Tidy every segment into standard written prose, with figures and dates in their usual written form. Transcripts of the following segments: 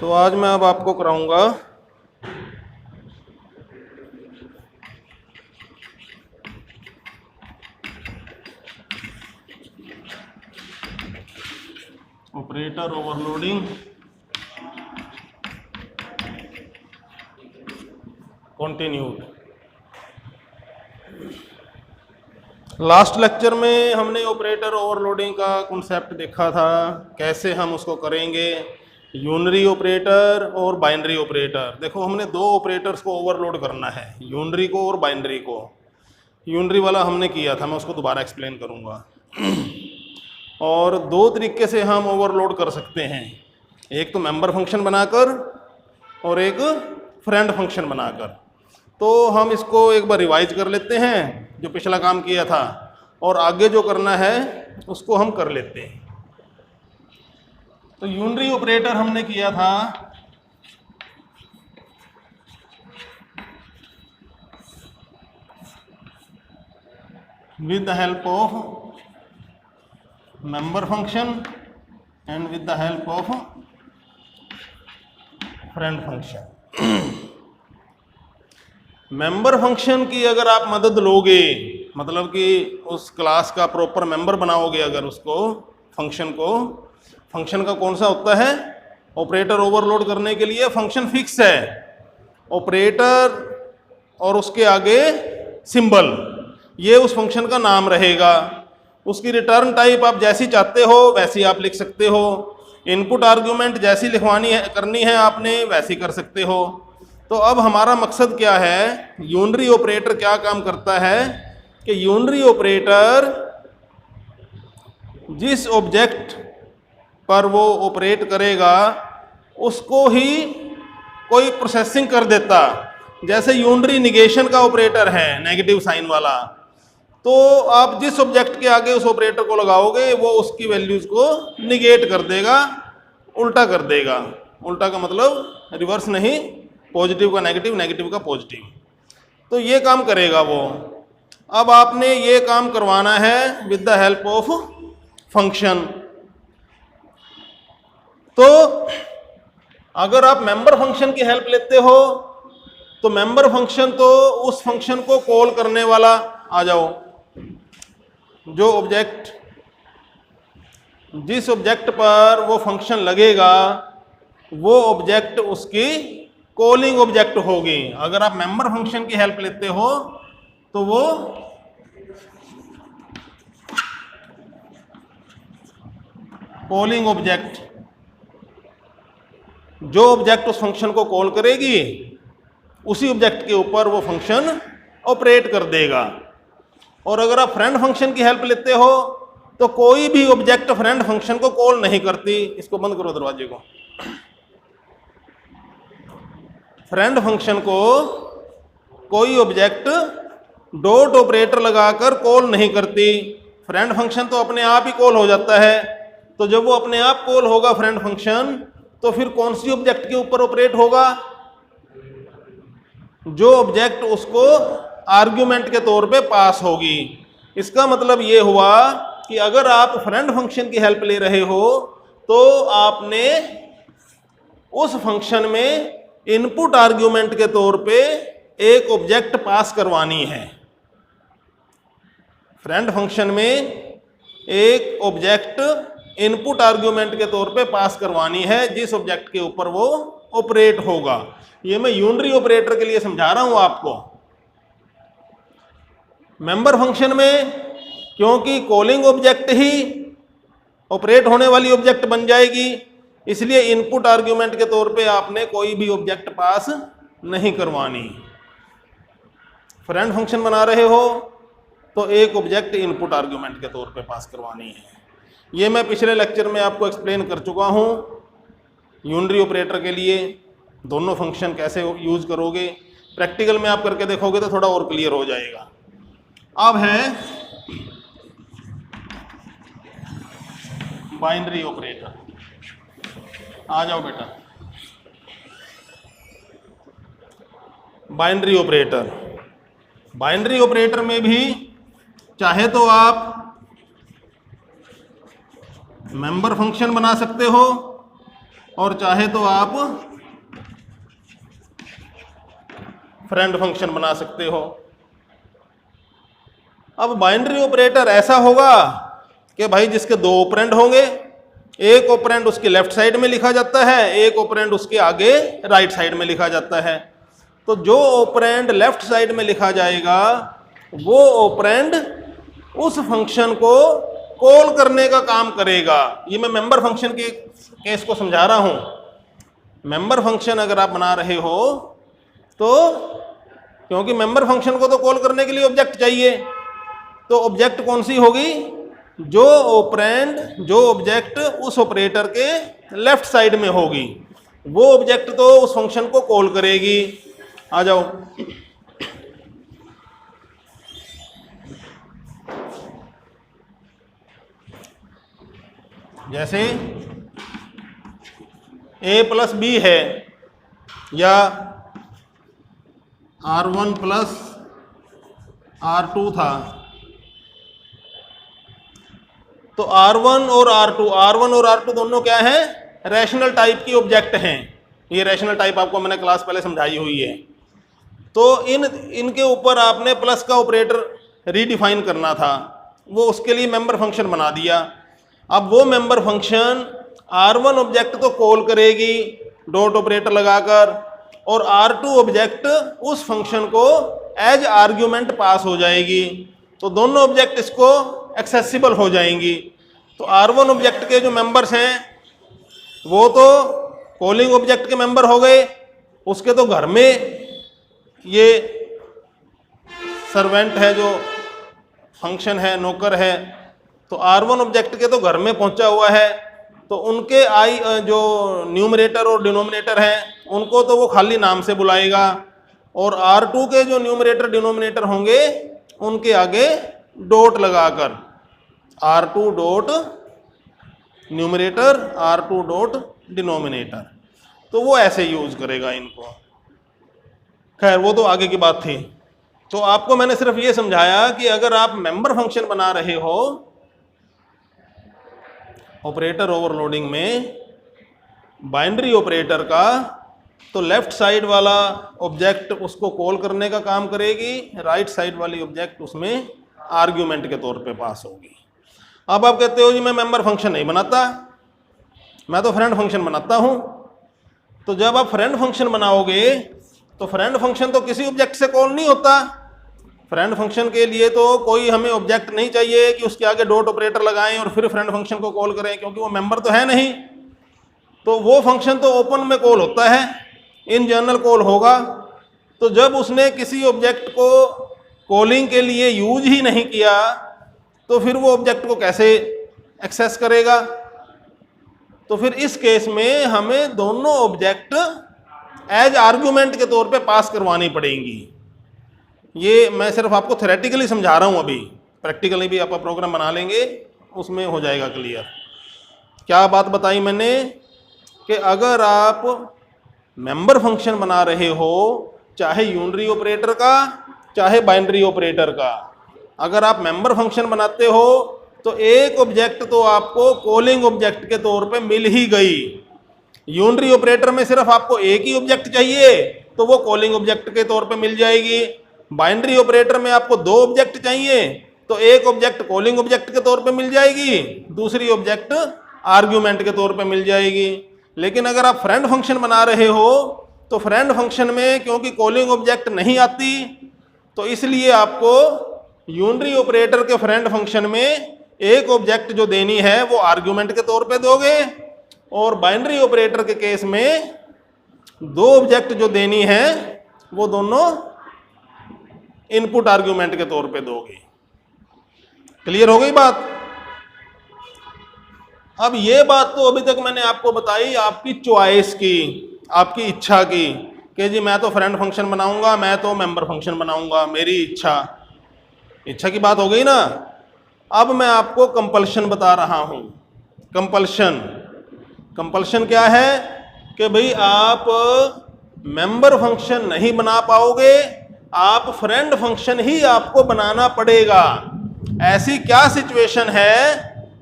तो आज मैं अब आपको कराऊंगा operator overloading continued. Last lecture में हमने ऑपरेटर ओवरलोडिंग का कॉन्सेप्ट देखा था, कैसे हम उसको करेंगे, यूनरी ऑपरेटर और बाइनरी ऑपरेटर। देखो हमने दो ऑपरेटर्स को ओवरलोड करना है, यूनरी को और बाइनरी को। यूनरी वाला हमने किया था, मैं उसको दोबारा एक्सप्लेन करूँगा। और दो तरीके से हम ओवरलोड कर सकते हैं, एक तो मेंबर फंक्शन बनाकर और एक फ्रेंड फंक्शन बनाकर। तो हम इसको एक बार रिवाइज कर लेते हैं जो पिछला काम किया था, और आगे जो करना है उसको हम कर लेते हैं। तो यूनरी ऑपरेटर हमने किया था with the help of member function and with the help of friend function। Member function की अगर आप मदद लोगे, मतलब कि उस क्लास का प्रॉपर मेंबर बनाओगे अगर उसको, फंक्शन को, फंक्शन का कौन सा होता है ऑपरेटर ओवरलोड करने के लिए फंक्शन फिक्स है, ऑपरेटर और उसके आगे सिंबल, ये उस फंक्शन का नाम रहेगा। उसकी रिटर्न टाइप आप जैसी चाहते हो वैसी आप लिख सकते हो, इनपुट आर्ग्यूमेंट जैसी लिखवानी है करनी है आपने वैसी कर सकते हो। तो अब हमारा मकसद क्या है, यूनरी ऑपरेटर क्या काम करता है कि यूनरी ऑपरेटर जिस ऑब्जेक्ट पर वो ऑपरेट करेगा उसको ही कोई प्रोसेसिंग कर देता। जैसे यूनरी निगेशन का ऑपरेटर है, नेगेटिव साइन वाला, तो आप जिस ऑब्जेक्ट के आगे उस ऑपरेटर को लगाओगे वो उसकी वैल्यूज को निगेट कर देगा, उल्टा कर देगा। उल्टा का मतलब रिवर्स नहीं, पॉजिटिव का नेगेटिव, नेगेटिव का पॉजिटिव। तो ये काम करेगा वो। अब आपने ये काम करवाना है with the help of function. तो अगर आप मेंबर फंक्शन की हेल्प लेते हो तो मेंबर फंक्शन तो उस फंक्शन को कॉल करने वाला, आ जाओ, जो ऑब्जेक्ट, जिस ऑब्जेक्ट पर वो फंक्शन लगेगा वो ऑब्जेक्ट उसकी कॉलिंग ऑब्जेक्ट होगी। अगर आप मेंबर फंक्शन की हेल्प लेते हो तो वो कॉलिंग ऑब्जेक्ट, जो ऑब्जेक्ट उस फंक्शन को कॉल करेगी उसी ऑब्जेक्ट के ऊपर वो फंक्शन ऑपरेट कर देगा। और अगर आप फ्रेंड फंक्शन की हेल्प लेते हो तो कोई भी ऑब्जेक्ट फ्रेंड फंक्शन को कॉल नहीं करती। इसको बंद करो दरवाजे को। फ्रेंड फंक्शन को कोई ऑब्जेक्ट डॉट ऑपरेटर लगाकर कॉल नहीं करती। फ्रेंड फंक्शन तो अपने आप ही कॉल हो जाता है। तो जब वो अपने आप कॉल होगा फ्रेंड फंक्शन, तो फिर कौन सी ऑब्जेक्ट के ऊपर ऑपरेट होगा, जो ऑब्जेक्ट उसको आर्ग्यूमेंट के तौर पे पास होगी। इसका मतलब ये हुआ कि अगर आप फ्रेंड फंक्शन की हेल्प ले रहे हो तो आपने उस फंक्शन में इनपुट आर्ग्यूमेंट के तौर पे एक ऑब्जेक्ट पास करवानी है। फ्रेंड फंक्शन में एक ऑब्जेक्ट इनपुट आर्ग्यूमेंट के तौर पे पास करवानी है जिस ऑब्जेक्ट के ऊपर वो ऑपरेट होगा। ये मैं यूनरी ऑपरेटर के लिए समझा रहा हूं आपको। मेंबर फंक्शन में क्योंकि कॉलिंग ऑब्जेक्ट ही ऑपरेट होने वाली ऑब्जेक्ट बन जाएगी, इसलिए इनपुट आर्ग्यूमेंट के तौर पे आपने कोई भी ऑब्जेक्ट पास नहीं करवानी। फ्रेंड फंक्शन बना रहे हो तो एक ऑब्जेक्ट इनपुट आर्ग्यूमेंट के तौर पे पास करवानी है। ये मैं पिछले लेक्चर में आपको एक्सप्लेन कर चुका हूँ। यूनरी ऑपरेटर के लिए दोनों फंक्शन कैसे यूज करोगे, प्रैक्टिकल में आप करके देखोगे तो थोड़ा और क्लियर हो जाएगा। अब है बाइनरी ऑपरेटर। आ जाओ बेटा। बाइनरी ऑपरेटर, बाइनरी ऑपरेटर में भी चाहे तो आप मेंबर फंक्शन बना सकते हो और चाहे तो आप फ्रेंड फंक्शन बना सकते हो। अब बाइनरी ऑपरेटर ऐसा होगा कि भाई जिसके दो ऑपरेंड होंगे, एक ऑपरेंड उसके लेफ्ट साइड में लिखा जाता है, एक ऑपरेंड उसके आगे राइट साइड में लिखा जाता है। तो जो ऑपरेंड लेफ्ट साइड में लिखा जाएगा वो ऑपरेंड उस फंक्शन को कॉल करने का काम करेगा। ये मैं मेंबर फंक्शन के केस को समझा रहा हूं। मेंबर फंक्शन अगर आप बना रहे हो तो क्योंकि मेंबर फंक्शन को तो कॉल करने के लिए ऑब्जेक्ट चाहिए, तो ऑब्जेक्ट कौन सी होगी? जो ऑपरेंड, जो ऑब्जेक्ट उस ऑपरेटर के लेफ्ट साइड में होगी, वो ऑब्जेक्ट तो उस फंक्शन को कॉल करेगी। आ जाओ, जैसे a प्लस बी है या R1 प्लस R2 था, तो R1 और R2 दोनों क्या है? रैशनल टाइप की ऑब्जेक्ट हैं। ये रैशनल टाइप आपको मैंने क्लास पहले समझाई हुई है। तो इनके ऊपर आपने प्लस का ऑपरेटर रीडिफाइन करना था, वो उसके लिए मेंबर फंक्शन बना दिया। अब वो मेंबर फंक्शन R1 ऑब्जेक्ट तो कॉल करेगी डॉट ऑपरेटर लगाकर, और R2 ऑब्जेक्ट उस फंक्शन को एज आर्ग्यूमेंट पास हो जाएगी। तो दोनों ऑब्जेक्ट इसको एक्सेसिबल हो जाएंगी। तो R1 ऑब्जेक्ट के जो मेंबर्स हैं वो तो कॉलिंग ऑब्जेक्ट के मेंबर हो गए, उसके तो घर में ये सर्वेंट है, जो फंक्शन है, नौकर है, तो R1 ऑब्जेक्ट के तो घर में पहुंचा हुआ है, तो उनके जो न्यूमरेटर और डिनोमिनेटर हैं उनको तो वो खाली नाम से बुलाएगा, और R2 के जो न्यूमरेटर डिनोमिनेटर होंगे उनके आगे डॉट लगाकर R2 dot numerator, R2 dot denominator, तो वो ऐसे यूज करेगा इनको। खैर वो तो आगे की बात थी। तो आपको मैंने सिर्फ ये समझाया कि अगर आप मेंबर फंक्शन बना रहे हो ऑपरेटर ओवरलोडिंग में बाइनरी ऑपरेटर का, तो लेफ्ट साइड वाला ऑब्जेक्ट उसको कॉल करने का काम करेगी, राइट साइड वाली ऑब्जेक्ट उसमें आर्ग्यूमेंट के तौर पे पास होगी। अब आप कहते हो जी मैं मेंबर फंक्शन नहीं बनाता, मैं तो फ्रेंड फंक्शन बनाता हूं। तो जब आप फ्रेंड फंक्शन बनाओगे तो फ्रेंड फंक्शन तो किसी ऑब्जेक्ट से कॉल नहीं होता। फ्रेंड फंक्शन के लिए तो कोई हमें ऑब्जेक्ट नहीं चाहिए कि उसके आगे डॉट ऑपरेटर लगाएं और फिर फ्रेंड फंक्शन को कॉल करें, क्योंकि वो मेंबर तो है नहीं। तो वो फंक्शन तो ओपन में कॉल होता है, इन जनरल कॉल होगा। तो जब उसने किसी ऑब्जेक्ट को कॉलिंग के लिए यूज ही नहीं किया तो फिर वो ऑब्जेक्ट को कैसे एक्सेस करेगा? तो फिर इस केस में हमें दोनों ऑब्जेक्ट एज आर्गुमेंट के तौर पे पास करवानी पड़ेंगी। ये मैं सिर्फ आपको थ्योरेटिकली समझा रहा हूँ, अभी प्रैक्टिकली भी आप प्रोग्राम बना लेंगे उसमें हो जाएगा क्लियर। क्या बात बताई मैंने कि अगर आप मेंबर फंक्शन बना रहे हो, चाहे यूनरी ऑपरेटर का चाहे बाइनरी ऑपरेटर का, अगर आप मेंबर फंक्शन बनाते हो तो एक ऑब्जेक्ट तो आपको कॉलिंग ऑब्जेक्ट के तौर पे मिल ही गई। यूनरी ऑपरेटर में सिर्फ आपको एक ही ऑब्जेक्ट चाहिए तो वो कॉलिंग ऑब्जेक्ट के तौर पे मिल जाएगी। बाइनरी ऑपरेटर में आपको दो ऑब्जेक्ट चाहिए तो एक ऑब्जेक्ट कॉलिंग ऑब्जेक्ट के तौर पे मिल जाएगी, दूसरी ऑब्जेक्ट आर्ग्यूमेंट के तौर पे मिल जाएगी। लेकिन अगर आप फ्रेंड फंक्शन बना रहे हो तो फ्रेंड फंक्शन में क्योंकि कॉलिंग ऑब्जेक्ट नहीं आती, तो इसलिए आपको यूनरी ऑपरेटर के फ्रेंड फंक्शन में एक ऑब्जेक्ट जो देनी है वो आर्ग्यूमेंट के तौर पे दोगे, और बाइनरी ऑपरेटर के केस में दो ऑब्जेक्ट जो देनी है वो दोनों इनपुट आर्ग्यूमेंट के तौर पे दोगे। क्लियर हो गई बात? अब ये बात तो अभी तक मैंने आपको बताई आपकी चॉइस की, आपकी इच्छा की, कि जी मैं तो फ्रेंड फंक्शन बनाऊंगा, मैं तो मेंबर फंक्शन बनाऊंगा, मेरी इच्छा की बात हो गई ना। अब मैं आपको कंपल्शन बता रहा हूं। कंपल्शन क्या है कि भाई आप मेंबर फंक्शन नहीं बना पाओगे, आप फ्रेंड फंक्शन ही आपको बनाना पड़ेगा। ऐसी क्या सिचुएशन है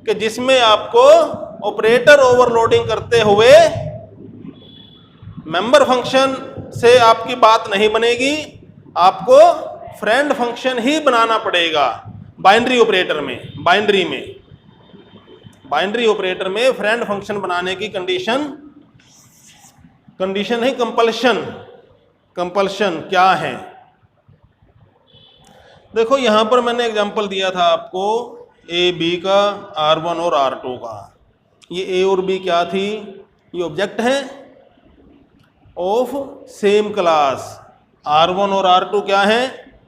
कि जिसमें आपको ऑपरेटर ओवरलोडिंग करते हुए मेंबर फंक्शन से आपकी बात नहीं बनेगी, आपको फ्रेंड फंक्शन ही बनाना पड़ेगा बाइनरी ऑपरेटर में। बाइनरी ऑपरेटर में फ्रेंड फंक्शन बनाने की कंडीशन है कंपल्शन क्या है? देखो यहां पर मैंने एग्जांपल दिया था आपको ए बी का, R1 और R2 का। ये ए और बी क्या थी? ये ऑब्जेक्ट है ऑफ सेम क्लास। R1 और R2 क्या है?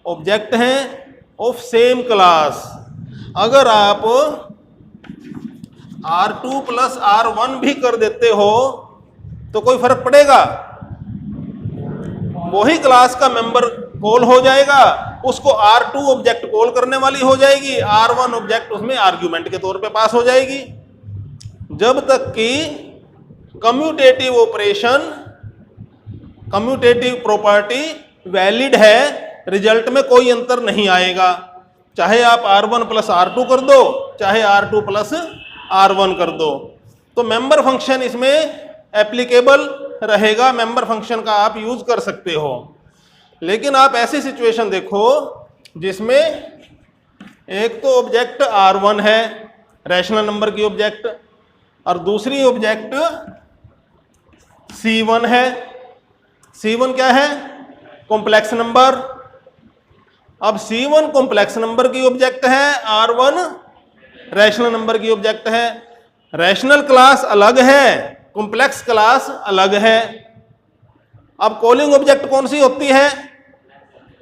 ऑब्जेक्ट हैं ऑफ सेम क्लास। अगर आप R2 प्लस R1 भी कर देते हो तो कोई फर्क पड़ेगा? वही क्लास का मेंबर कॉल हो जाएगा, उसको R2 ऑब्जेक्ट कॉल करने वाली हो जाएगी, R1 ऑब्जेक्ट उसमें आर्ग्यूमेंट के तौर पे पास हो जाएगी। जब तक कि commutative operation, commutative property valid है, रिजल्ट में कोई अंतर नहीं आएगा। चाहे आप R1 प्लस R2 कर दो, चाहे R2 प्लस R1 कर दो, तो मेंबर फंक्शन इसमें एप्लीकेबल रहेगा, मेंबर फंक्शन का आप यूज कर सकते हो। लेकिन आप ऐसी सिचुएशन देखो जिसमें एक तो ऑब्जेक्ट R1 है, रैशनल नंबर की ऑब्जेक्ट, और दूसरी ऑब्जेक्ट C1 है। C1 क्या है? Complex number. अब C1 कॉम्प्लेक्स नंबर की ऑब्जेक्ट है, R1 रैशनल नंबर की ऑब्जेक्ट है। रैशनल क्लास अलग है, कॉम्प्लेक्स क्लास अलग है। अब कॉलिंग ऑब्जेक्ट कौन सी होती है?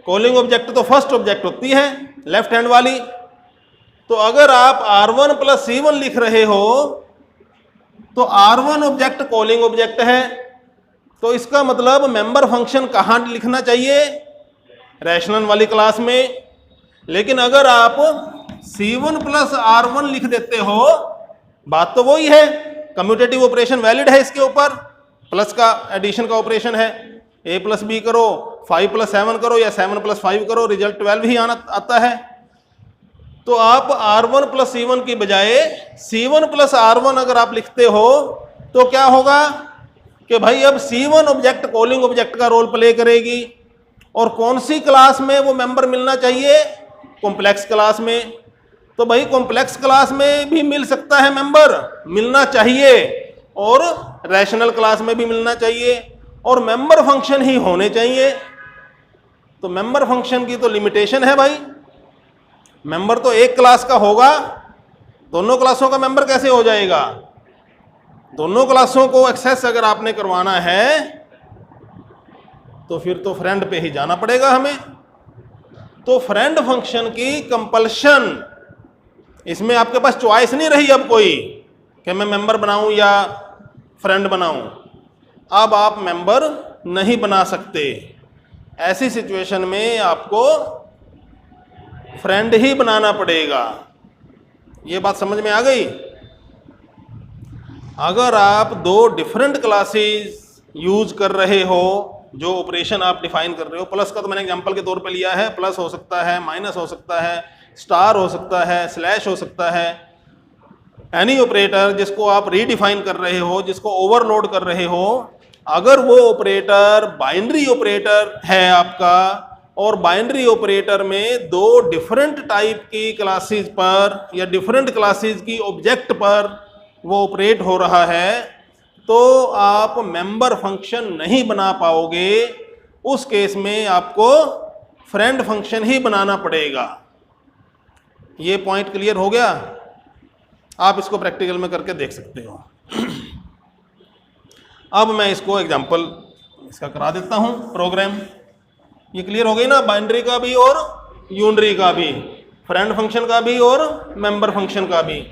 कॉलिंग ऑब्जेक्ट तो फर्स्ट ऑब्जेक्ट होती है, लेफ्ट हैंड वाली। तो अगर आप R1 प्लस C1 लिख रहे हो तो R1 ऑब्जेक्ट कॉलिंग ऑब्जेक्ट है, तो इसका मतलब मेंबर फंक्शन कहाँ लिखना चाहिए? रैशनल वाली क्लास में। लेकिन अगर आप C1 प्लस R1 लिख देते हो, बात तो वही है, कम्यूटेटिव ऑपरेशन वैलिड है, इसके ऊपर प्लस का एडिशन का ऑपरेशन है। a प्लस बी करो, 5 प्लस 7 करो या 7 प्लस 5 करो, रिजल्ट 12 ही आता है। तो आप R1 प्लस C1 की बजाय C1 प्लस R1 अगर आप लिखते हो तो क्या होगा कि भाई अब C1 ऑब्जेक्ट कॉलिंग ऑब्जेक्ट का रोल प्ले करेगी। और कौन सी क्लास में वो मेंबर मिलना चाहिए? कॉम्प्लेक्स क्लास में। तो भाई कॉम्प्लेक्स क्लास में भी मिल सकता है मेंबर, मिलना चाहिए, और रैशनल क्लास में भी मिलना चाहिए, और मेंबर फंक्शन ही होने चाहिए। तो मेंबर फंक्शन की तो लिमिटेशन है भाई, मेंबर तो एक क्लास का होगा, दोनों क्लासों का मेंबर कैसे हो जाएगा? दोनों क्लासों को एक्सेस अगर आपने करवाना है तो फिर तो फ्रेंड पे ही जाना पड़ेगा हमें। तो फ्रेंड फंक्शन की कंपल्शन, इसमें आपके पास चॉइस नहीं रही अब कोई कि मैं मेंबर बनाऊं या फ्रेंड बनाऊं। अब आप मेंबर नहीं बना सकते। ऐसी सिचुएशन में आपको फ्रेंड ही बनाना पड़ेगा। ये बात समझ में आ गई? अगर आप दो डिफरेंट क्लासेस यूज कर रहे हो, जो ऑपरेशन आप डिफाइन कर रहे हो, प्लस का तो मैंने एग्जांपल के तौर पे लिया है, प्लस हो सकता है, माइनस हो सकता है, स्टार हो सकता है, स्लैश हो सकता है, एनी ऑपरेटर जिसको आप रीडिफाइन कर रहे हो, जिसको ओवरलोड कर रहे हो, अगर वो ऑपरेटर बाइनरी ऑपरेटर है आपका, और बाइनरी ऑपरेटर में दो डिफरेंट टाइप की क्लासेस पर या डिफरेंट क्लासेस की ऑब्जेक्ट पर वो ऑपरेट हो रहा है, तो आप मेंबर फंक्शन नहीं बना पाओगे। उस केस में आपको फ्रेंड फंक्शन ही बनाना पड़ेगा। ये पॉइंट क्लियर हो गया? आप इसको प्रैक्टिकल में करके देख सकते हो। अब मैं इसको एग्जांपल इसका करा देता हूं प्रोग्राम। ये क्लियर हो गई ना? बाइनरी का भी और यूनरी का भी, फ्रेंड फंक्शन का भी और मेंबर फंक्शन का भी।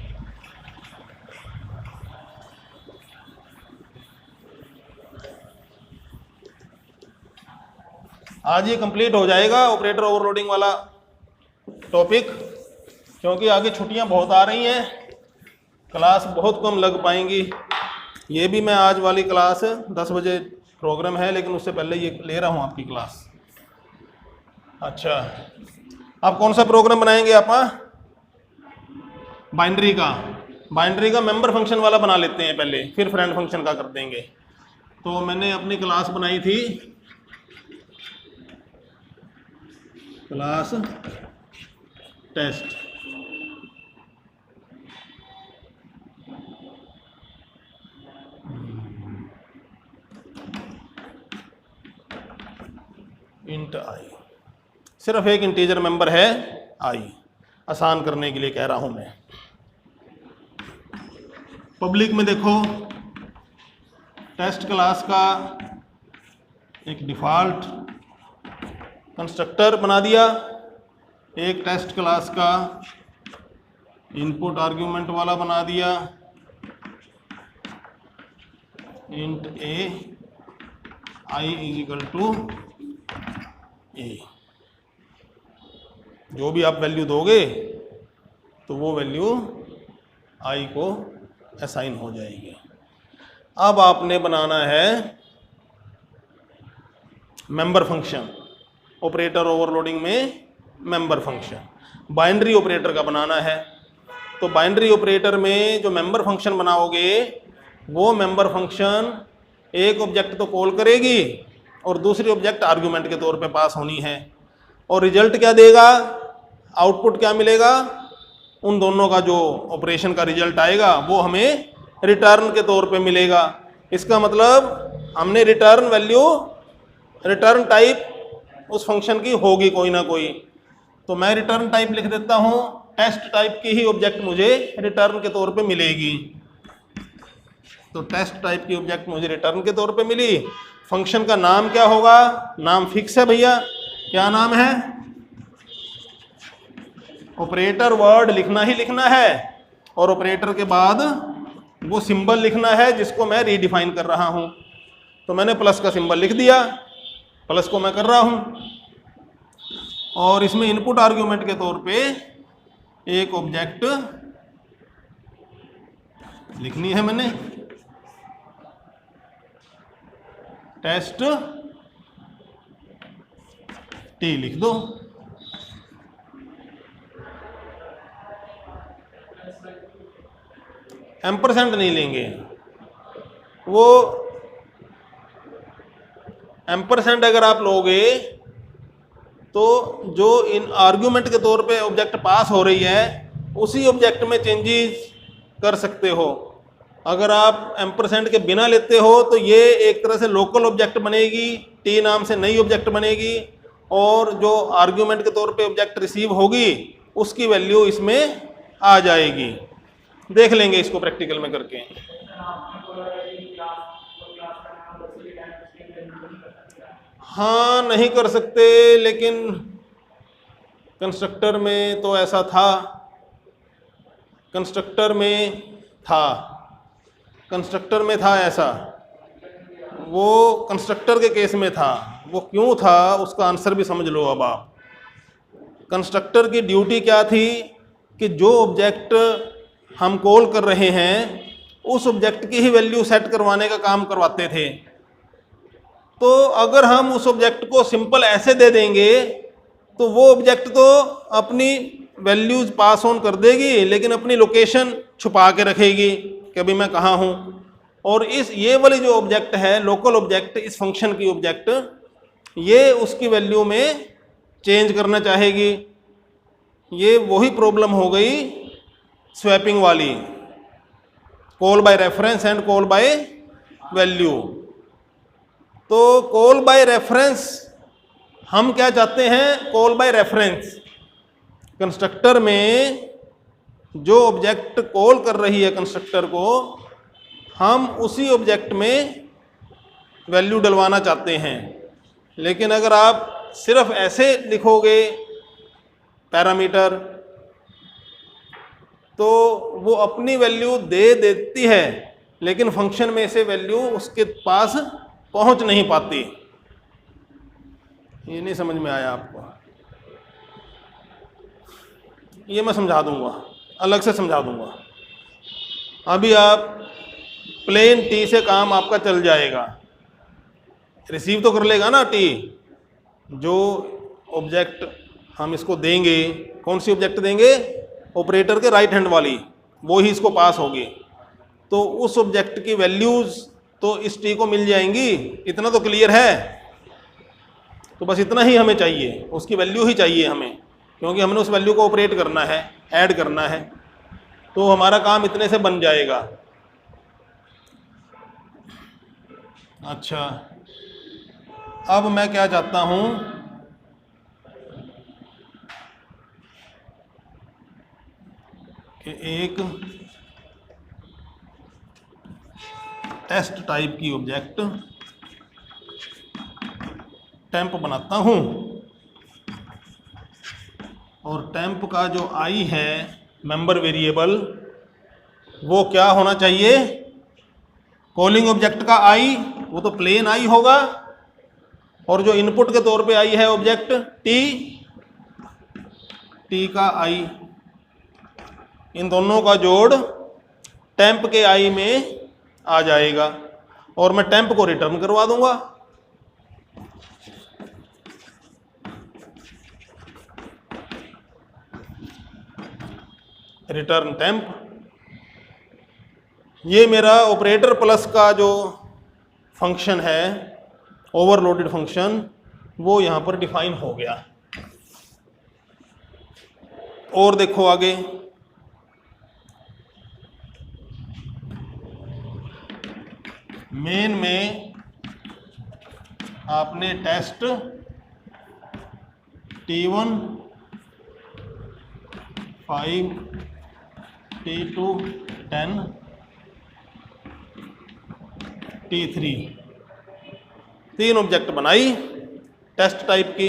आज ये कंप्लीट हो जाएगा ऑपरेटर ओवरलोडिंग वाला टॉपिक, क्योंकि आगे छुट्टियां बहुत आ रही हैं, क्लास बहुत कम लग पाएंगी। ये भी मैं आज वाली क्लास 10 बजे प्रोग्राम है, लेकिन उससे पहले ये ले रहा हूँ आपकी क्लास। अच्छा, आप कौन सा प्रोग्राम बनाएंगे? आप बाइनरी का मेंबर फंक्शन वाला बना लेते हैं पहले, फिर फ्रेंड फंक्शन का कर देंगे। तो मैंने अपनी क्लास बनाई थी क्लास टेस्ट। इंट आई, सिर्फ एक इंटीजर मेंबर है आई, आसान करने के लिए कह रहा हूं मैं। पब्लिक में देखो टेस्ट क्लास का एक डिफ़ॉल्ट कंस्ट्रक्टर बना दिया, एक टेस्ट क्लास का इनपुट आर्ग्यूमेंट वाला बना दिया, int A I is equal to A. जो भी आप वैल्यू दोगे तो वो वैल्यू आई को असाइन हो जाएगी। अब आपने बनाना है मेंबर फंक्शन, ऑपरेटर ओवरलोडिंग में मेंबर फंक्शन बाइनरी ऑपरेटर का बनाना है। तो बाइनरी ऑपरेटर में जो मेंबर फंक्शन बनाओगे वो मेंबर फंक्शन एक ऑब्जेक्ट तो कॉल करेगी और दूसरी ऑब्जेक्ट आर्गुमेंट के तौर पे पास होनी है, और रिजल्ट क्या देगा, आउटपुट क्या मिलेगा, उन दोनों का जो ऑपरेशन का रिजल्ट आएगा वो हमें रिटर्न के तौर पे मिलेगा। इसका मतलब हमने रिटर्न वैल्यू, रिटर्न टाइप उस फंक्शन की होगी कोई ना कोई। तो मैं रिटर्न टाइप लिख देता हूँ, टेस्ट टाइप की ही ऑब्जेक्ट मुझे रिटर्न के तौर पे मिलेगी। तो टेस्ट टाइप की ऑब्जेक्ट मुझे रिटर्न के तौर पे मिली। फंक्शन का नाम क्या होगा, नाम फिक्स है भैया, क्या नाम है, ऑपरेटर वर्ड लिखना ही लिखना है, और ऑपरेटर के बाद वो सिंबल लिखना है जिसको मैं रीडिफाइन कर रहा हूं। तो मैंने प्लस का सिंबल लिख दिया, प्लस को मैं कर रहा हूं, और इसमें इनपुट आर्ग्यूमेंट के तौर पे एक ऑब्जेक्ट लिखनी है मैंने, टेस्ट टी लिख दो। एम्परसेंड नहीं लेंगे, वो एम्परसेंड अगर आप लोगे तो जो इन आर्ग्यूमेंट के तौर पे ऑब्जेक्ट पास हो रही है उसी ऑब्जेक्ट में चेंजेस कर सकते हो। अगर आप एम्परसेंड के बिना लेते हो तो ये एक तरह से लोकल ऑब्जेक्ट बनेगी, टी नाम से नई ऑब्जेक्ट बनेगी, और जो आर्ग्यूमेंट के तौर पे ऑब्जेक्ट रिसीव होगी उसकी वैल्यू इसमें आ जाएगी। देख लेंगे इसको प्रैक्टिकल में करके। हाँ नहीं कर सकते, लेकिन कंस्ट्रक्टर में तो ऐसा था, कंस्ट्रक्टर में था ऐसा, वो कंस्ट्रक्टर के केस में था। वो क्यों था उसका आंसर भी समझ लो। अब आप, कंस्ट्रक्टर की ड्यूटी क्या थी कि जो ऑब्जेक्ट हम कॉल कर रहे हैं उस ऑब्जेक्ट की ही वैल्यू सेट करवाने का काम करवाते थे। तो अगर हम उस ऑब्जेक्ट को सिंपल ऐसे दे देंगे तो वो ऑब्जेक्ट तो अपनी वैल्यूज पास ऑन कर देगी, लेकिन अपनी लोकेशन छुपा के रखेगी कि अभी मैं कहाँ हूँ। और ये वाली जो ऑब्जेक्ट है, लोकल ऑब्जेक्ट, इस फंक्शन की ऑब्जेक्ट, ये उसकी वैल्यू में चेंज करना चाहेगी। ये वही प्रॉब्लम हो गई स्वैपिंग वाली, call by reference and call by value. तो कॉल बाय रेफरेंस हम क्या चाहते हैं, कॉल बाय रेफरेंस कंस्ट्रक्टर में जो ऑब्जेक्ट कॉल कर रही है कंस्ट्रक्टर को, हम उसी ऑब्जेक्ट में वैल्यू डलवाना चाहते हैं। लेकिन अगर आप सिर्फ ऐसे लिखोगे पैरामीटर तो वो अपनी वैल्यू दे देती है, लेकिन फंक्शन में से वैल्यू उसके पास पहुंच नहीं पाती। ये नहीं समझ में आया आपको? ये मैं समझा दूंगा, अलग से समझा दूंगा। अभी आप प्लेन टी से काम आपका चल जाएगा, रिसीव तो कर लेगा ना टी। जो ऑब्जेक्ट हम इसको देंगे, कौन सी ऑब्जेक्ट देंगे, ऑपरेटर के राइट हैंड वाली, वो ही इसको पास होगी। तो उस ऑब्जेक्ट की वैल्यूज़ तो इस टी को मिल जाएंगी। इतना तो क्लियर है। तो बस इतना ही हमें चाहिए, उसकी वैल्यू ही चाहिए हमें, क्योंकि हमने उस वैल्यू को ऑपरेट करना है, ऐड करना है। तो हमारा काम इतने से बन जाएगा। अच्छा, अब मैं क्या चाहता हूं कि एक टेस्ट टाइप की ऑब्जेक्ट टेम्प बनाता हूं, और टेम्प का जो आई है मेंबर वेरिएबल, वो क्या होना चाहिए? कॉलिंग ऑब्जेक्ट का आई, वो तो प्लेन आई होगा, और जो इनपुट के तौर पे आई है ऑब्जेक्ट टी का आई, इन दोनों का जोड़ टेम्प के आई में आ जाएगा, और मैं टेम्प को रिटर्न करवा दूंगा। Return temp. ये मेरा ऑपरेटर प्लस का जो फंक्शन है, ओवरलोडेड फंक्शन, वो यहां पर डिफाइन हो गया। और देखो आगे, मेन में आपने टेस्ट T1 5 T2 10 T3 तीन ऑब्जेक्ट बनाई टेस्ट टाइप की।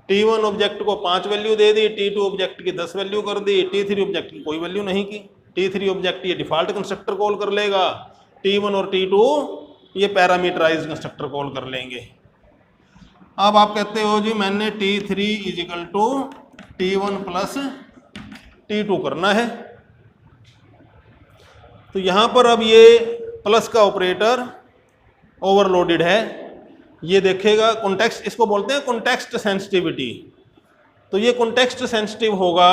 T1 ऑब्जेक्ट को 5 वैल्यू दे दी, T2 ऑब्जेक्ट की 10 वैल्यू कर दी, T3 ऑब्जेक्ट की कोई वैल्यू नहीं की। T3 ऑब्जेक्ट ये डिफॉल्ट कंस्ट्रक्टर कॉल कर लेगा, T1 और T2 ये पैरामीटराइज कंस्ट्रक्टर कॉल कर लेंगे। अब आप कहते हो जी मैंने T3 is equal to T1 plus T2 करना है, तो यहां पर अब ये प्लस का ऑपरेटर ओवरलोडेड है, ये देखेगा कॉन्टेक्स्ट, इसको बोलते हैं कॉन्टेक्स्ट सेंसिटिविटी। तो ये कॉन्टेक्स्ट सेंसिटिव होगा,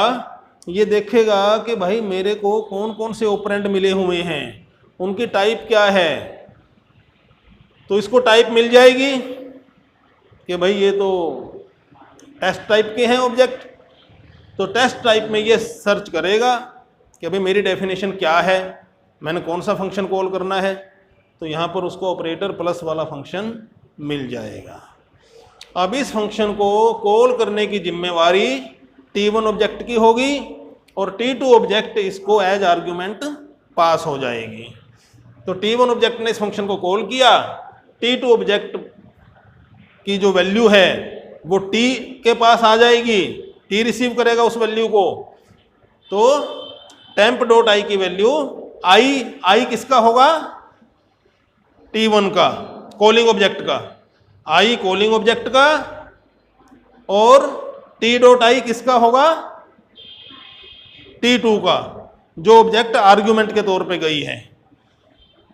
ये देखेगा कि भाई मेरे को कौन कौन से ऑपरेंड मिले हुए हैं, उनकी टाइप क्या है। तो इसको टाइप मिल जाएगी कि भाई ये तो टेस्ट टाइप के हैं ऑब्जेक्ट, तो टेस्ट टाइप में ये सर्च करेगा कि भाई मेरी डेफिनेशन क्या है, मैंने कौन सा फंक्शन कॉल करना है, तो यहाँ पर उसको ऑपरेटर प्लस वाला फंक्शन मिल जाएगा। अब इस फंक्शन को कॉल करने की जिम्मेवारी T1 ऑब्जेक्ट की होगी, और T2 ऑब्जेक्ट इसको एज आर्ग्यूमेंट पास हो जाएगी। तो T1 ऑब्जेक्ट ने इस फंक्शन को कॉल किया, T2 ऑब्जेक्ट की जो वैल्यू है वो T के पास आ जाएगी, T रिसीव करेगा उस वैल्यू को। तो टेम्प डॉट आई की वैल्यू आई किसका होगा? T1 का, कॉलिंग ऑब्जेक्ट का, आई कॉलिंग ऑब्जेक्ट का, और T डॉट आई किसका होगा? T2 का, जो ऑब्जेक्ट आर्ग्यूमेंट के तौर पे गई है।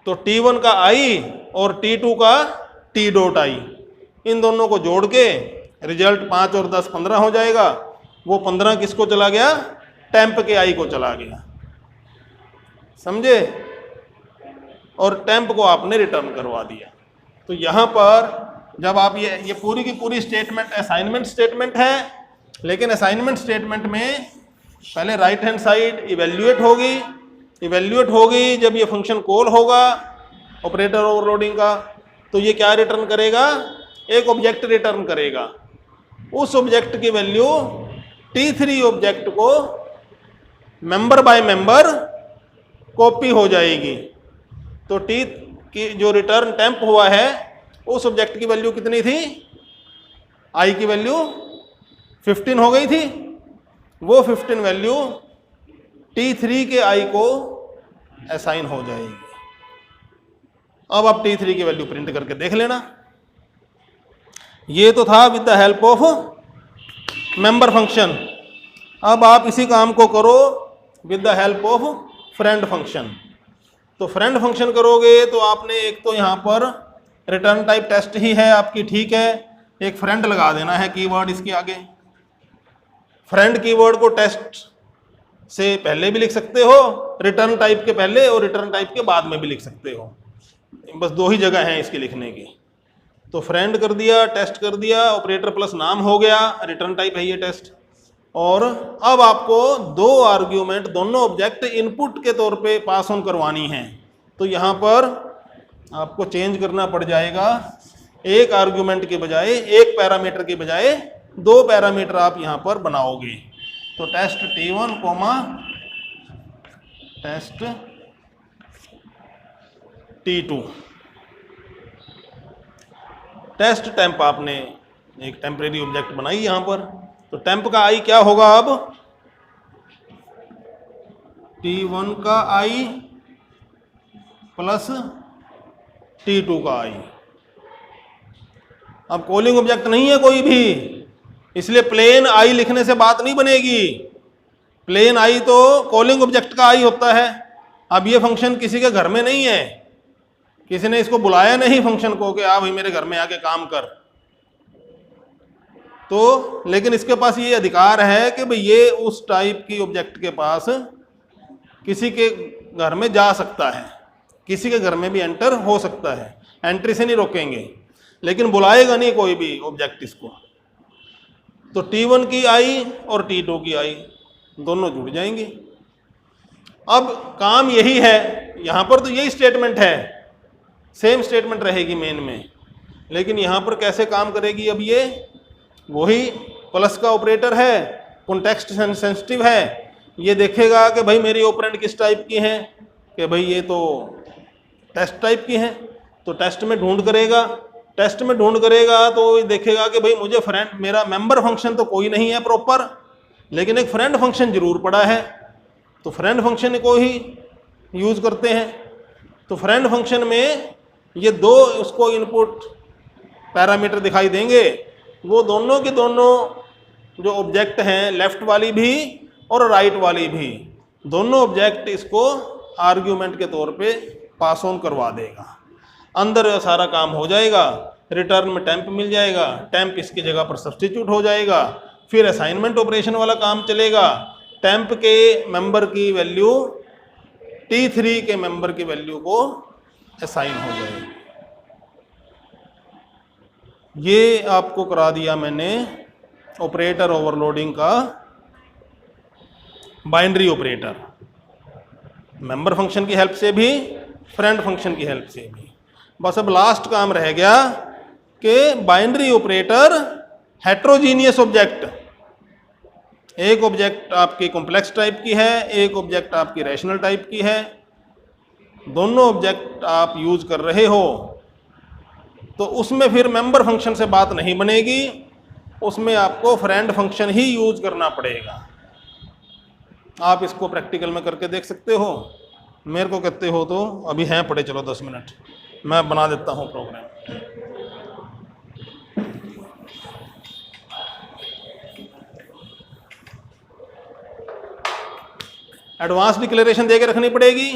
तो T1 का आई और T2 का T डॉट आई, इन दोनों को जोड़ के रिजल्ट 5 और 10 15 हो जाएगा। वो 15 किसको चला गया? टेम्प के आई को चला गया, समझे? और टेम्प को आपने रिटर्न करवा दिया। तो यहाँ पर जब आप ये पूरी की पूरी स्टेटमेंट असाइनमेंट स्टेटमेंट है, लेकिन असाइनमेंट स्टेटमेंट में पहले राइट हैंड साइड इवेल्युएट होगी जब ये फंक्शन कॉल होगा ऑपरेटर ओवरलोडिंग का, तो ये क्या रिटर्न करेगा? एक ऑब्जेक्ट रिटर्न करेगा। उस ऑब्जेक्ट की वैल्यू T3 ऑब्जेक्ट को मेंबर बाय मेंबर कॉपी हो जाएगी। तो T की जो रिटर्न टेम्प हुआ है उस ऑब्जेक्ट की वैल्यू कितनी थी? I की वैल्यू 15 हो गई थी। वो 15 वैल्यू T3 के I को असाइन हो जाएगी। अब आप T3 की वैल्यू प्रिंट करके देख लेना। ये तो था with the help of member function. अब आप इसी काम को करो with the help of friend function. तो फ्रेंड फंक्शन करोगे तो आपने एक तो यहाँ पर रिटर्न टाइप टेस्ट ही है आपकी, ठीक है, एक फ्रेंड लगा देना है कीवर्ड इसके आगे। फ्रेंड कीवर्ड को टेस्ट से पहले भी लिख सकते हो, रिटर्न टाइप के पहले और रिटर्न टाइप के बाद में भी लिख सकते हो। बस दो ही जगह हैं इसके लिखने की। तो फ्रेंड कर दिया, टेस्ट कर दिया, ऑपरेटर प्लस नाम हो गया, रिटर्न टाइप है ये टेस्ट। और अब आपको दो आर्ग्यूमेंट दोनों ऑब्जेक्ट इनपुट के तौर पे पास ऑन करवानी है। तो यहाँ पर आपको चेंज करना पड़ जाएगा, एक आर्ग्यूमेंट के बजाय, एक पैरामीटर के बजाय दो पैरामीटर आप यहाँ पर बनाओगे। तो test T1 comma test T2। Test temp आपने एक टेम्परेरी ऑब्जेक्ट बनाई यहाँ पर। तो टेम्प का आई क्या होगा अब, T1 का आई प्लस T2 का आई। अब कॉलिंग ऑब्जेक्ट नहीं है कोई भी, इसलिए प्लेन आई लिखने से बात नहीं बनेगी। प्लेन आई तो कॉलिंग ऑब्जेक्ट का आई होता है। अब ये फंक्शन किसी के घर में नहीं है, किसी ने इसको बुलाया नहीं फंक्शन को कि आ भाई मेरे घर में आके काम कर। तो लेकिन इसके पास ये अधिकार है कि भाई ये उस टाइप की ऑब्जेक्ट के पास किसी के घर में जा सकता है, किसी के घर में भी एंटर हो सकता है, एंट्री से नहीं रोकेंगे, लेकिन बुलाएगा नहीं कोई भी ऑब्जेक्ट इसको। तो T1 की आई और T2 की आई दोनों जुड़ जाएंगी। अब काम यही है, यहाँ पर तो यही स्टेटमेंट है, सेम स्टेटमेंट रहेगी मेन में, लेकिन यहाँ पर कैसे काम करेगी, अब ये वही प्लस का ऑपरेटर है, कॉन्टेक्स्ट सेंसिटिव है, ये देखेगा कि भाई मेरी ऑपरेंड किस टाइप की हैं, कि भाई ये तो टेस्ट टाइप की हैं, तो टेस्ट में ढूंढ करेगा। टेस्ट में ढूंढ करेगा तो ये देखेगा कि भाई मुझे फ्रेंड, मेरा मेंबर फंक्शन तो कोई नहीं है प्रॉपर, लेकिन एक फ्रेंड फंक्शन जरूर पड़ा है, तो फ्रेंड फंक्शन को ही यूज करते हैं। तो फ्रेंड फंक्शन में ये दो उसको इनपुट पैरामीटर दिखाई देंगे, वो दोनों के दोनों जो ऑब्जेक्ट हैं, लेफ्ट वाली भी और राइट वाली भी, दोनों ऑब्जेक्ट इसको आर्ग्यूमेंट के तौर पे पास ऑन करवा देगा। अंदर सारा काम हो जाएगा, रिटर्न में टेम्प मिल जाएगा, टेम्प इसकी जगह पर सब्स्टिट्यूट हो जाएगा, फिर असाइनमेंट ऑपरेशन वाला काम चलेगा। टेम्प के मेंबर की वैल्यू T3 के मेंबर की वैल्यू को असाइन हो जाएगी। ये आपको करा दिया मैंने ऑपरेटर ओवरलोडिंग का बाइनरी ऑपरेटर, मेंबर फंक्शन की हेल्प से भी, फ्रेंड फंक्शन की हेल्प से भी। बस अब लास्ट काम रह गया कि बाइनरी ऑपरेटर हेट्रोजीनियस ऑब्जेक्ट, एक ऑब्जेक्ट आपकी कॉम्प्लेक्स टाइप की है, एक ऑब्जेक्ट आपकी रैशनल टाइप की है, दोनों ऑब्जेक्ट आप यूज कर रहे हो, तो उसमें फिर मेंबर फंक्शन से बात नहीं बनेगी, उसमें आपको फ्रेंड फंक्शन ही यूज करना पड़ेगा। आप इसको प्रैक्टिकल में करके देख सकते हो, मेरे को कहते हो तो अभी हैं पड़े, चलो 10 मिनट मैं बना देता हूँ प्रोग्राम। एडवांस डिक्लेरेशन देके रखनी पड़ेगी।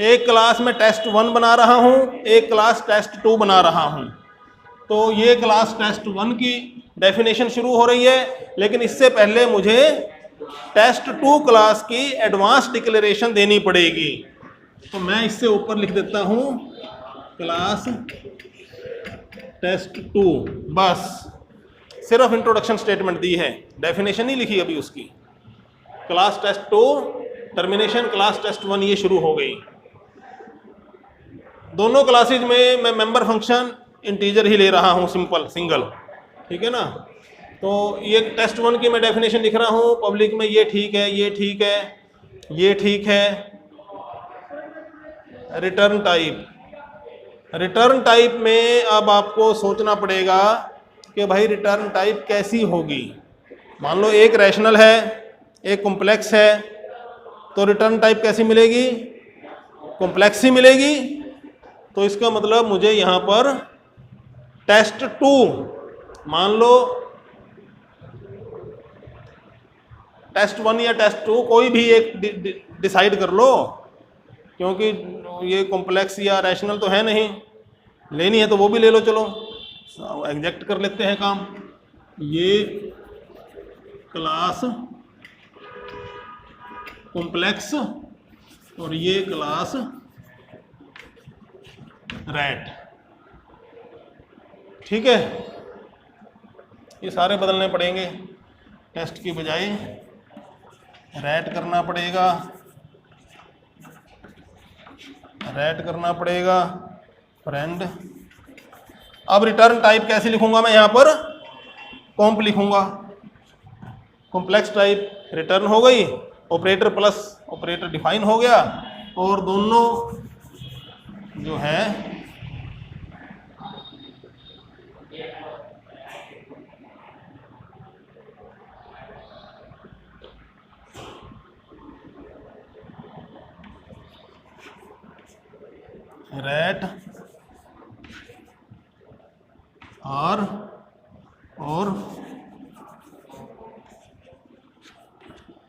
एक क्लास में टेस्ट 1 बना रहा हूँ, एक क्लास टेस्ट 2 बना रहा हूँ। तो ये क्लास टेस्ट 1 की डेफिनेशन शुरू हो रही है, लेकिन इससे पहले मुझे टेस्ट 2 क्लास की एडवांस डिक्लेरेशन देनी पड़ेगी। तो मैं इससे ऊपर लिख देता हूँ क्लास टेस्ट 2, बस सिर्फ इंट्रोडक्शन स्टेटमेंट दी है, डेफिनेशन नहीं लिखी अभी उसकी। Class test 2 termination class test 1 ये शुरू हो गई। दोनों क्लासेज में मैं मेंबर फंक्शन इंटीजर ही ले रहा हूँ, सिंपल सिंगल, ठीक है ना। तो ये टेस्ट 1 की मैं डेफिनेशन लिख रहा हूँ, पब्लिक में ये ठीक है, ये ठीक है, ये ठीक है। रिटर्न टाइप, रिटर्न टाइप में अब आपको सोचना पड़ेगा कि भाई रिटर्न टाइप कैसी होगी। मान लो एक रैशनल है, एक कॉम्प्लेक्स है, तो रिटर्न टाइप कैसी मिलेगी, कॉम्प्लेक्स ही मिलेगी। तो इसका मतलब मुझे यहाँ पर टेस्ट 2, मान लो टेस्ट 1 या टेस्ट 2 कोई भी एक डिसाइड कर लो, क्योंकि ये कॉम्प्लेक्स या रैशनल तो है नहीं, लेनी है तो वो भी ले लो। चलो एग्जैक्ट कर लेते हैं काम। ये क्लास कॉम्प्लेक्स और ये क्लास रैट। ठीक है, ये सारे बदलने पड़ेंगे, टेस्ट की बजाय रैट करना पड़ेगा, रैट करना पड़ेगा, फ्रेंड। अब रिटर्न टाइप कैसे लिखूंगा मैं, यहाँ पर कॉम्प लिखूंगा, कॉम्प्लेक्स टाइप रिटर्न हो गई, ऑपरेटर प्लस ऑपरेटर डिफाइन हो गया, और दोनों जो है रैट आर और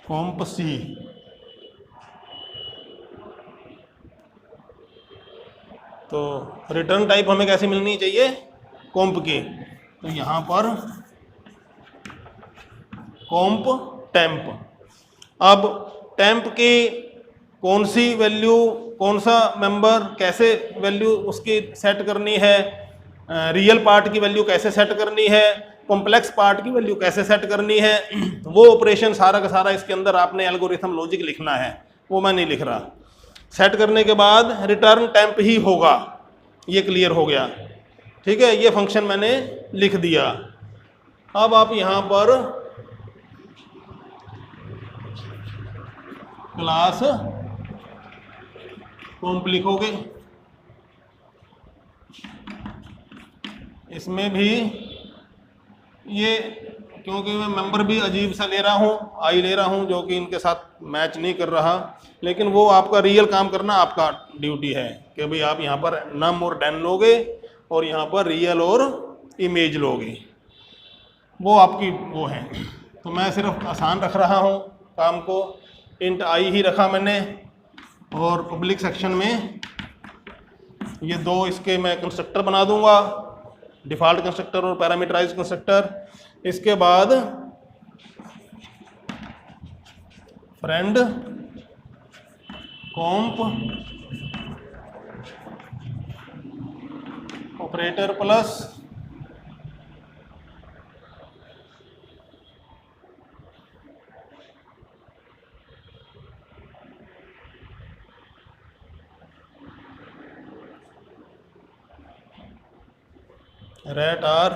कॉम्प सी। तो रिटर्न टाइप हमें कैसे मिलनी चाहिए, कॉम्प की। तो यहाँ पर कॉम्प टेम्प। अब टेम्प की कौन सी वैल्यू, कौन सा मेंबर, कैसे वैल्यू उसकी सेट करनी है, रियल पार्ट की वैल्यू कैसे सेट करनी है, कॉम्प्लेक्स पार्ट की वैल्यू कैसे सेट करनी है, वो ऑपरेशन सारा का सारा इसके अंदर आपने एल्गोरिथम लॉजिक लिखना है, वो मैं नहीं लिख रहा। सेट करने के बाद रिटर्न टेम्प ही होगा, ये क्लियर हो गया। ठीक है, ये फंक्शन मैंने लिख दिया। अब आप यहाँ पर क्लास कॉम्प लिखोगे, इसमें भी ये, क्योंकि मैं मेंबर भी अजीब सा ले रहा हूँ, आई ले रहा हूँ जो कि इनके साथ मैच नहीं कर रहा, लेकिन वो आपका रियल काम करना आपका ड्यूटी है कि भाई आप यहाँ पर नम और डेन लोगे और यहाँ पर रियल और इमेज लोगे, वो आपकी वो है। तो मैं सिर्फ आसान रख रहा हूँ काम को, इंट आई ही रखा मैंने, और पब्लिक सेक्शन में ये दो इसके मैं कंस्ट्रक्टर बना दूंगा, डिफ़ॉल्ट कंस्ट्रक्टर और पैरामीटराइज कंस्ट्रक्टर। इसके बाद friend comp operator plus rat R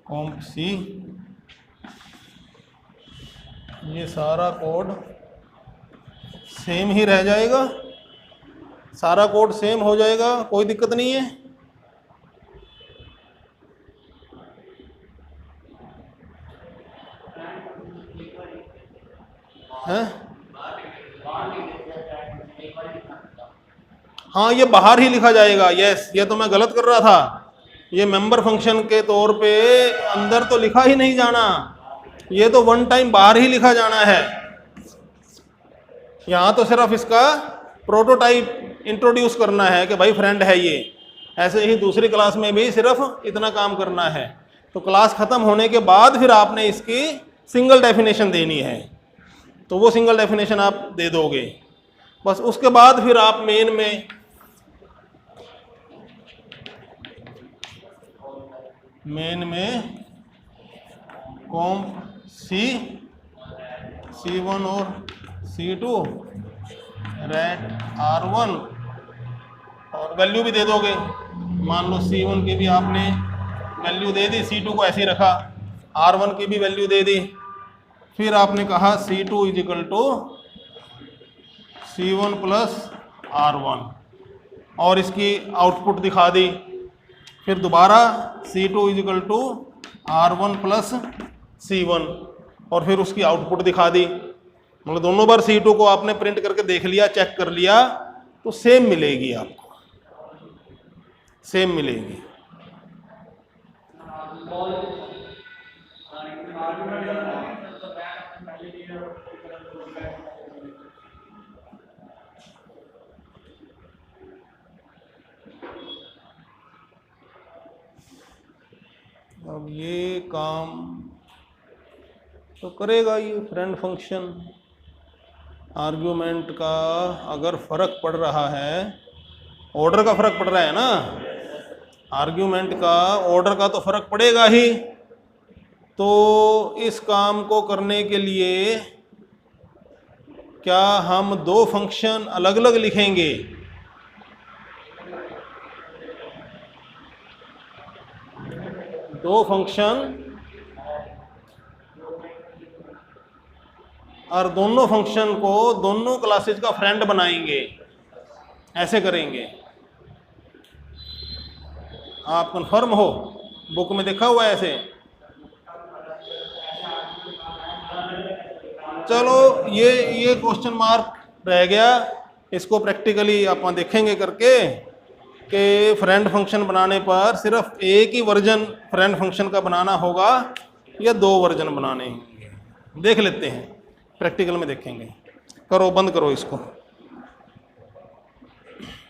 comp C. ये सारा कोड सेम ही रह जाएगा, सारा कोड सेम हो जाएगा, कोई दिक्कत नहीं है। हैं? हाँ, ये बाहर ही लिखा जाएगा। यस, ये तो मैं गलत कर रहा था, ये मेंबर फंक्शन के तौर पे अंदर तो लिखा ही नहीं जाना, ये तो वन टाइम बाहर ही लिखा जाना है। यहाँ तो सिर्फ इसका प्रोटोटाइप इंट्रोड्यूस करना है कि भाई फ्रेंड है ये। ऐसे ही दूसरी क्लास में भी सिर्फ इतना काम करना है। तो क्लास ख़त्म होने के बाद फिर आपने इसकी सिंगल डेफिनेशन देनी है, तो वो सिंगल डेफिनेशन आप दे दोगे। बस उसके बाद फिर आप मेन में कॉम्प C1 और C2 रैट R1 और वैल्यू भी दे दोगे। मान लो C1 की भी आपने वैल्यू दे दी, C2 को ऐसे ही रखा, R1 की भी वैल्यू दे दी। फिर आपने कहा C2 is equal to C1 plus R1 और इसकी आउटपुट दिखा दी। फिर दोबारा C2 is equal to R1 plus C1 और फिर उसकी आउटपुट दिखा दी। मतलब दोनों बार C2 को आपने प्रिंट करके देख लिया, चेक कर लिया, तो सेम मिलेगी, आपको सेम मिलेगी। अब ये काम तो करेगा ये फ्रेंड फंक्शन। आर्ग्यूमेंट का अगर फ़र्क पड़ रहा है, ऑर्डर का फ़र्क पड़ रहा है ना, आर्ग्यूमेंट का ऑर्डर का तो फ़र्क पड़ेगा ही। तो इस काम को करने के लिए क्या हम दो फंक्शन अलग अलग लिखेंगे? दो फंक्शन और दोनों फंक्शन को दोनों क्लासेज का फ्रेंड बनाएंगे, ऐसे करेंगे। आप कंफर्म हो? बुक में देखा हुआ है ऐसे? चलो ये क्वेश्चन मार्क रह गया, इसको प्रैक्टिकली आप देखेंगे करके कि फ्रेंड फंक्शन बनाने पर सिर्फ एक ही वर्जन फ्रेंड फंक्शन का बनाना होगा या दो वर्जन बनाने होंगे। देख लेते हैं, प्रैक्टिकल में देखेंगे। करो, बंद करो इसको।